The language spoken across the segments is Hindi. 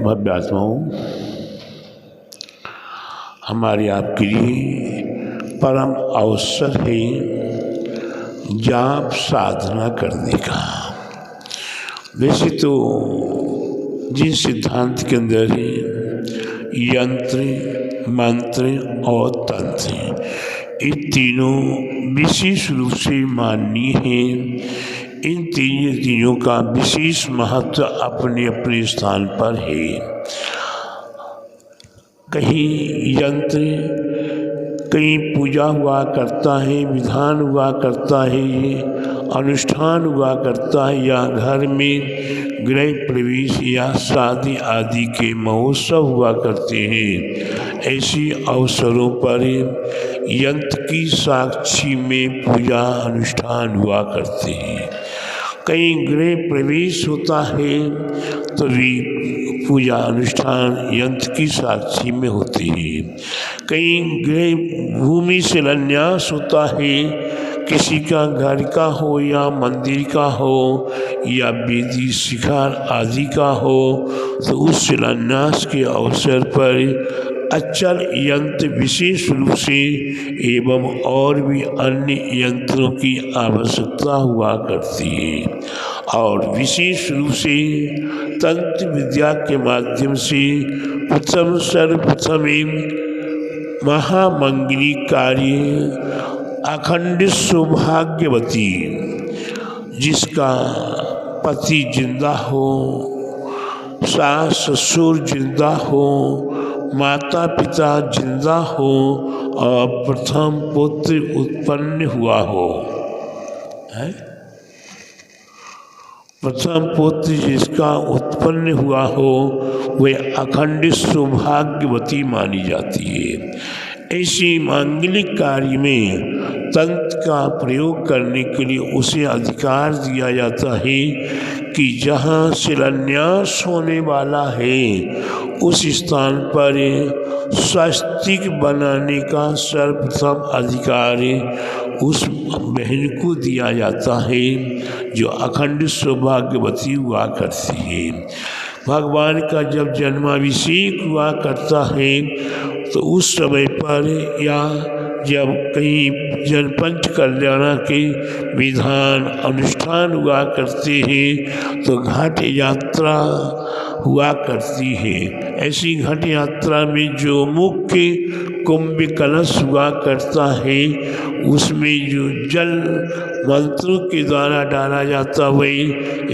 भव्यात्माओं, हमारे आपके लिए परम अवसर है जाप साधना करने का। वैसे तो जिन सिद्धांत के अंदर यंत्र, मंत्र और तंत्र, ये तीनों विशेष रूप से माननीय हैं। इन तीनों का विशेष महत्व अपने अपने स्थान पर है। कहीं यंत्र, कहीं पूजा हुआ करता है, विधान हुआ करता है, अनुष्ठान हुआ करता है, या घर में गृह प्रवेश या शादी आदि के महोत्सव हुआ करते हैं। ऐसे अवसरों पर यंत्र की साक्षी में पूजा अनुष्ठान हुआ करते हैं। कहीं गृह प्रवेश होता है तो भी पूजा अनुष्ठान यंत्र की साक्षी में होती है। कहीं गृह भूमि शिलान्यास होता है, किसी का घर का हो या मंदिर का हो या वेदी शिखर आदि का हो, तो उस शिलान्यास के अवसर पर अचल यंत्र विशेष रूप से एवं और भी अन्य यंत्रों की आवश्यकता हुआ करती है। और विशेष रूप से तंत्र विद्या के माध्यम से सर्वप्रथम महामंगली कार्य अखंड सौभाग्यवती, जिसका पति जिंदा हो, सास ससुर जिंदा हो, माता पिता जिंदा हो और प्रथम पुत्र उत्पन्न हुआ हो, है? प्रथम पुत्र जिसका उत्पन्न हुआ हो वह अखंड सौभाग्यवती मानी जाती है। ऐसी मांगलिक कार्य में तंत्र का प्रयोग करने के लिए उसे अधिकार दिया जाता है कि जहाँ शिलान्यास होने वाला है उस स्थान पर स्वस्तिक बनाने का सर्वप्रथम अधिकार उस बहन को दिया जाता है जो अखंड सौभाग्यवती हुआ करती है। भगवान का जब जन्माभिषेक हुआ करता है तो उस समय पर या जब कहीं जनपंच कल्याण के विधान अनुष्ठान हुआ करते हैं तो घाट यात्रा हुआ करती है। ऐसी घाट यात्रा में जो मुख्य कुंभ कलश हुआ करता है उसमें जो जल मंत्रों के द्वारा डाला जाता वही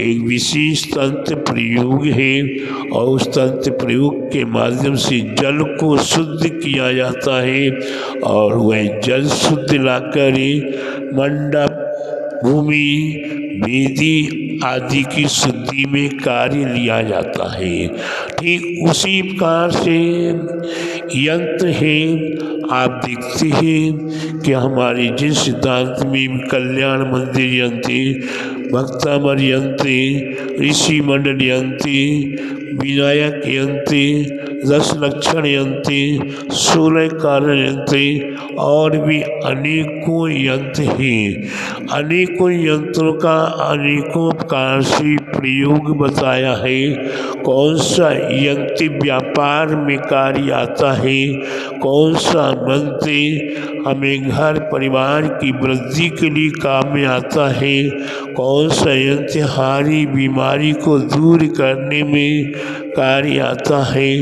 एक विशेष तंत्र प्रयोग है और उस तंत्र प्रयोग के माध्यम से जल को शुद्ध किया जाता है और वह जल शुद्ध लाकर मंडप, भूमि, वेदी आदि की शुद्धि में कार्य लिया जाता है। ठीक उसी प्रकार से यंत्र है। आप देखते हैं कि हमारे जिस सिद्धांत में कल्याण मंदिर यंत्र, भक्तामर यंत्र, ऋषि मंडल यंत्र, विनायक यंत्र, 10 लक्षण यंत्र, 16 कारण यंत्र और भी अनेकों यंत्र हैं। अनेकों यंत्रों का अनेकों प्रकार से प्रयोग बताया है। कौन सा यंत्र व्यापार में कार्य आता है, कौन सा मंत्र हमें घर परिवार की वृद्धि के लिए काम में आता है, कौन सा यंत्र हारी बीमारी को दूर करने में कार्य आता है।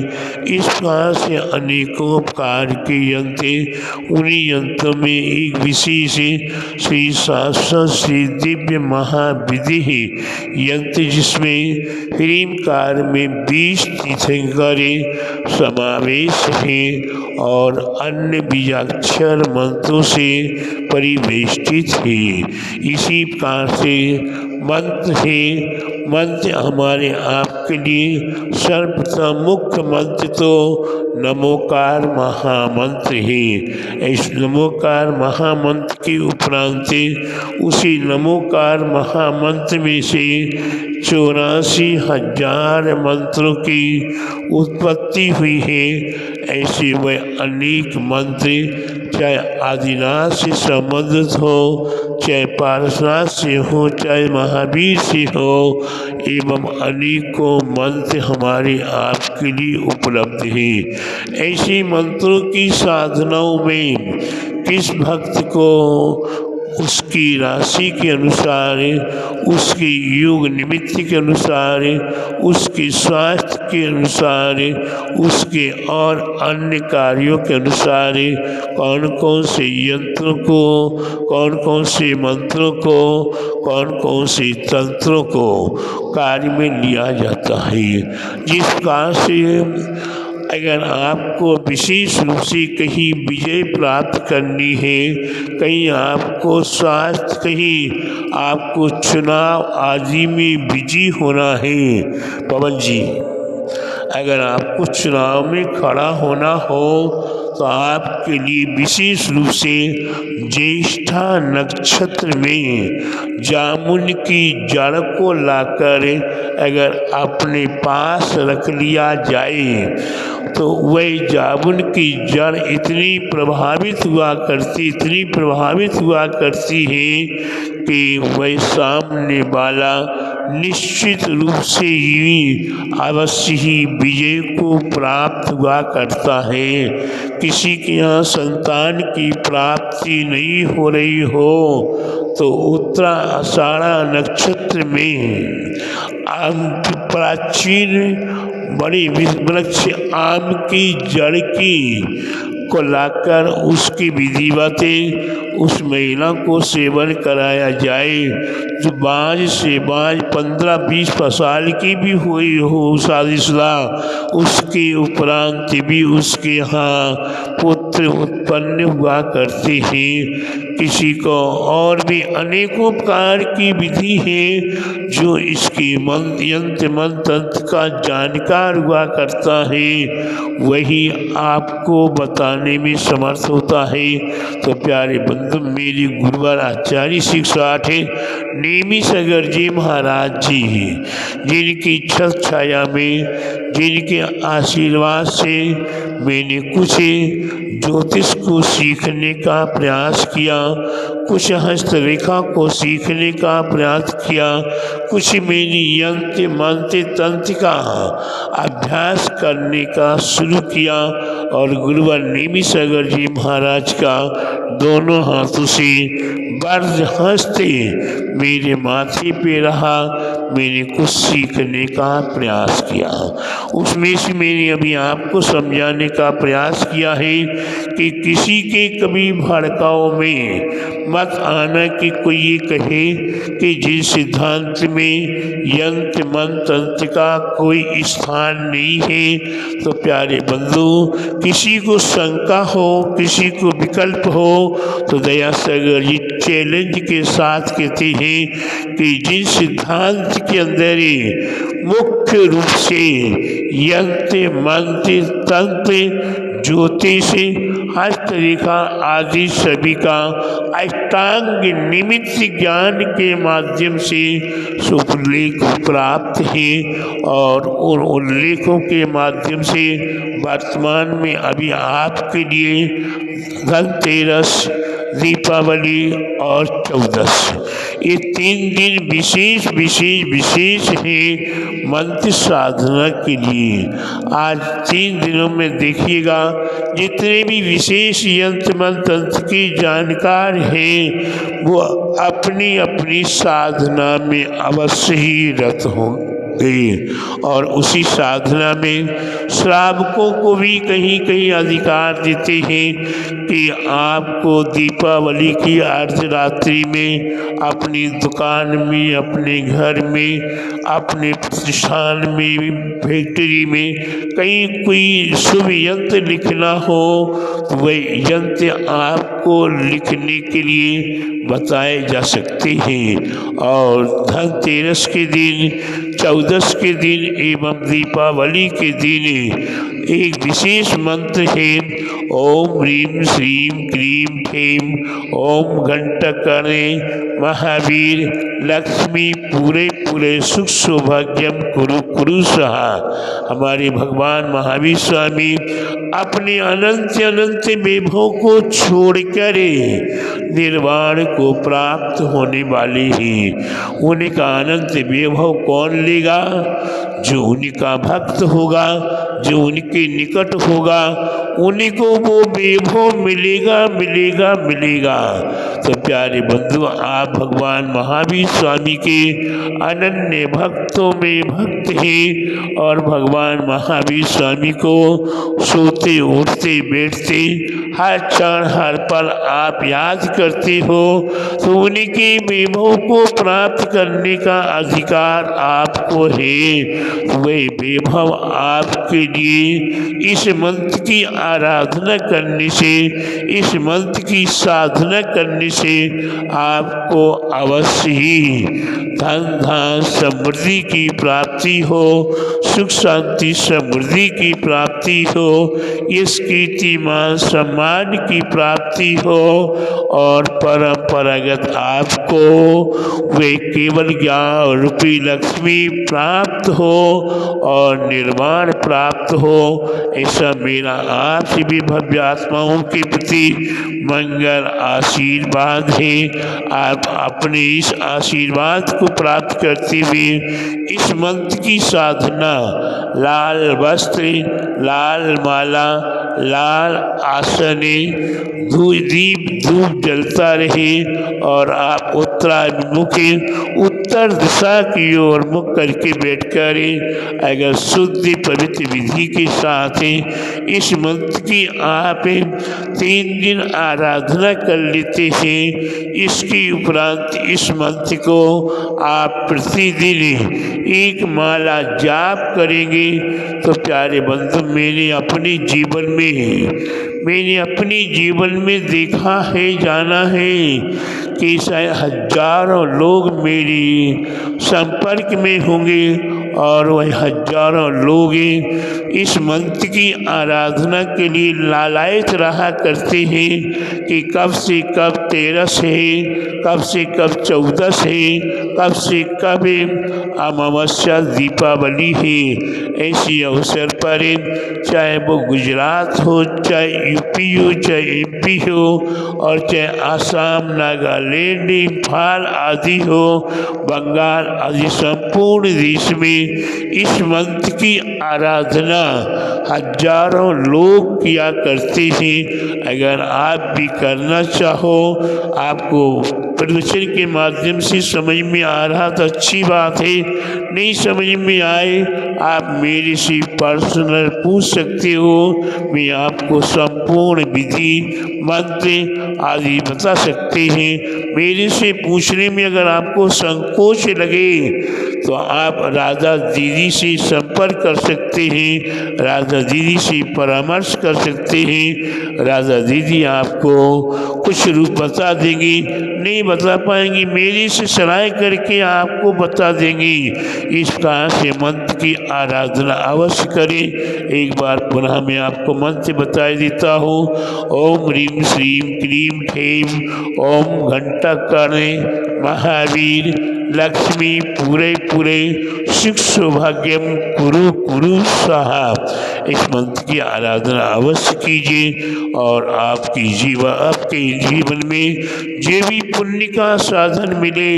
इस प्रकार से अनेकों प्रकार के यंत्र, उन्हीं यंत्रों में एक विशेष श्री शास्त्र श्री दिव्य महाविधि यंत्र जिसमें ह्रीमकार में 20 तीर्थंकर समावेश है और अन्य बीजाक्षर मंत्रों से परिवेष्टित है। इसी प्रकार से मंत्र है। मंत्र हमारे आपके लिए सर्वप्रथम मुख्य मंत्र तो नमोकार महामंत्र है। इस नमोकार महामंत्र के उपरांत उसी नमोकार महामंत्र में से 84,000 मंत्रों की उत्पत्ति हुई है। ऐसे वह अनेक मंत्र चाहे आदिनाथ से संबंधित हो, चाहे पार्श्वनाथ से हो, चाहे महावीर से हो, एवं अनेकों मंत्र हमारे आपके लिए उपलब्ध हैं। ऐसे मंत्रों की साधनाओं में किस भक्त को उसकी राशि के अनुसार, उसकी योग निमित्त के अनुसार, उसके स्वास्थ्य के अनुसार, उसके और अन्य कार्यों के अनुसार कौन कौन से यंत्रों को, कौन कौन से मंत्रों को, कौन कौन से तंत्रों को कार्य में लिया जाता है। जिस प्रकार से अगर आपको विशेष रूप से कहीं विजय प्राप्त करनी है, कहीं आपको स्वास्थ्य, कहीं आपको चुनाव आदि में विजयी होना है, पवन जी अगर आपको चुनाव में खड़ा होना हो तो आपके लिए विशेष रूप से ज्येष्ठा नक्षत्र में जामुन की जड़ को लाकर अगर अपने पास रख लिया जाए तो वह जामुन की जड़ इतनी प्रभावित हुआ करती है कि वह सामने वाला निश्चित रूप से ही अवश्य ही विजय को प्राप्त हुआ करता है। किसी के यहाँ संतान की प्राप्ति नहीं हो रही हो तो उत्तरा आषाढ़ा नक्षत्र में आम की प्राचीन बड़ी वृक्ष आम की जड़ की को लाकर उसकी विधिवत उस महिला को सेवन कराया जाए जो बाज से बाज 15-20 साल की भी हुई हो शादीशुदा, उसके उपरांत भी उसके यहाँ पुत्र उत्पन्न हुआ करते हैं। किसी को और भी अनेकों प्रकार की विधि है जो इसकी यंत्र मंत्र का जानकार हुआ करता है, वही आपको बताने में समर्थ होता है। तो प्यारे बंधु, मेरे गुरुवर आचार्य शिक्षा है नेमी सागर जी महाराज जी हैं, जिनकी छत्र छाया में, जिनके आशीर्वाद से मैंने कुछ ज्योतिष को सीखने का प्रयास किया, कुछ हस्तरेखा को सीखने का प्रयास किया, कुछ मैंने यंत्र मंत्र तंत्र का अभ्यास करने का शुरू किया और गुरुवर नेमी सागर जी महाराज का दोनों हाथों से वज्र हस्त मेरे माथे पे रहा। मैंने कुछ सीखने का प्रयास किया, उसमें से मैंने अभी आपको समझाने का प्रयास किया है कि किसी के कभी भड़काव में मत आना कि कोई ये कहे कि जिस सिद्धांत में यंत्र मंत्र तंत्र का कोई स्थान नहीं है। तो प्यारे बंधु, किसी को शंका हो, किसी को विकल्प हो तो दया सागर जी चैलेंज के साथ कहते हैं कि जिन सिद्धांत के अंदर मुख्य रूप से यंत्र मंत्र तंत्र ज्योतिष हस्तरेखा आदि सभी का अष्टांग निमित्त ज्ञान के माध्यम से सुलेख प्राप्त है और उन उल्लेखों के माध्यम से वर्तमान में अभी आपके लिए धनतेरस, दीपावली और चौदस, ये 3 दिन विशेष है मंत्र साधना के लिए। आज 3 दिनों में देखिएगा जितने भी विशेष यंत्र मंत्र तंत्र की जानकार हैं वो अपनी अपनी साधना में अवश्य ही रत होंगे और उसी साधना में श्रावकों को भी कहीं कहीं अधिकार देते हैं कि आपको दीपावली की अर्धरात्रि में अपनी दुकान में, अपने घर में, अपने प्रतिष्ठान में, फैक्ट्री में कहीं कोई शुभ यंत्र लिखना हो तो वह यंत्र आपको लिखने के लिए बताए जा सकते हैं। और धनतेरस के दिन, चौदस के दिन एवं दीपावली के दिन एक विशेष मंत्र है ओम ह्रीं श्रीं क्रीं ठेम ओम घंटाकर्णे महावीर लक्ष्मी पूरे पूरे सुख सौभाग्यम कुरु कुरु सहा। हमारे भगवान महावीर स्वामी अपने अनंत अनंत वैभव को छोड़कर निर्वाण को प्राप्त होने वाले हैं। उनका अनंत वैभव कौन लेगा? जो उनका भक्त होगा, जो उनके निकट होगा, उन्हीं को वो वैभव मिलेगा मिलेगा मिलेगा। तो प्यारे बंधु, आप भगवान महावीर स्वामी के अनन्य भक्तों में भक्त हैं और भगवान महावीर स्वामी को सोते उठते बैठते हर क्षण हर पल आप याद करते हो, तो उनके वैभव को प्राप्त करने का अधिकार आपको है। वही वैभव आपके लिए इस मंत्र की आराधना करने से, इस मंत्र की साधना करने से आपको अवश्य ही धन धान समृद्धि की प्राप्ति हो, सुख शांति समृद्धि की प्राप्ति हो, इस कीर्तिमान सम्मान की प्राप्ति हो और परंपरागत आपको वे केवल ज्ञान रूपी लक्ष्मी प्राप्त हो और निर्वाण प्राप्त हो। ऐसा मेरा आप सभी भव्य आत्माओं के प्रति मंगल आशीर्वाद है। आप अपने इस आशीर्वाद को प्राप्त करते हुए इस मंत्र की साधना, लाल वस्त्र, लाल माला, लाल आसने, दीप धूप जलता रहे और आप उत्तराभिमुखी उत्तर दिशा की ओर मुख करके बैठकर अगर शुद्ध पवित्र विधि के साथ इस मंत्र की आप 3 दिन आराधना कर लेते हैं, इसके उपरांत इस मंत्र को आप प्रतिदिन एक माला जाप करेंगे, तो प्यारे बंधु, मैंने अपने जीवन में देखा है, जाना है कि शायद हजारों लोग मेरी संपर्क में होंगे और वह हजारों लोग इस मंत्र की आराधना के लिए लालायित रहा करते हैं कि कब से कब 13 है, कब से कब 14 है, कब से कब अमावस्या दीपावली है। ऐसी अवसर पर चाहे वो गुजरात हो, चाहे यूपी हो, चाहे एमपी हो और चाहे आसाम, नागालैंड, इम्फाल आदि हो, बंगाल आदि संपूर्ण देश में इस मंत्र की आराधना हजारों लोग किया करते हैं। अगर आप भी करना चाहो, आपको प्रवचन के माध्यम से समझ में आ रहा तो अच्छी बात है, नहीं समझ में आए आप मेरे से पर्सनल पूछ सकते हो, मैं आपको संपूर्ण विधि मंत्र आदि बता सकते हैं। मेरे से पूछने में अगर आपको संकोच लगे तो आप राधा दीदी से संपर्क कर सकते हैं, राधा दीदी से परामर्श कर सकते हैं। राधा दीदी आपको कुछ रूप बता देंगी, नहीं बता पाएंगी, मेरी से सलाह करके आपको बता देंगी। इस प्रकार से मंत्र की आराधना अवश्य करें। एक बार पुनः मैं आपको मंत्र बता देता हूँ। ओम ह्रीं श्रीं क्रीं ठेम ओम घंटाकर्णे महावीर लक्ष्मी पूरे पूरे सुख सौभाग्यम कुरु कुरु स्वाहा। इस मंत्र की आराधना अवश्य कीजिए और आपके जीवन में जो भी पुण्य का साधन मिले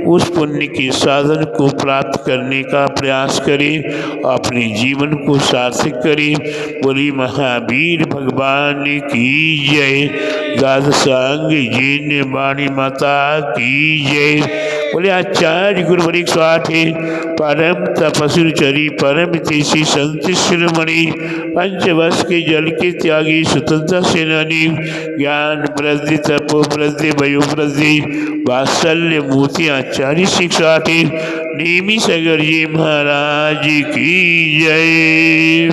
उस पुण्य के साधन को प्राप्त करने का प्रयास करें, अपने जीवन को सार्थक करें। बोली महावीर भगवान की जय। द्वादशांग जिन वाणी माता की जय। बोले आचार्य गुरु 108 परम तपस्वी परम तेसी संत शिरोमणि पंचवर्ष के जल के त्यागी स्वतंत्रता सेनानी ज्ञान वृद्धि तपो वृद्धि वयो वृद्धि वात्सल्य मूर्ति आचार्य शिक्षा नेमी सगर जी महाराज की जय।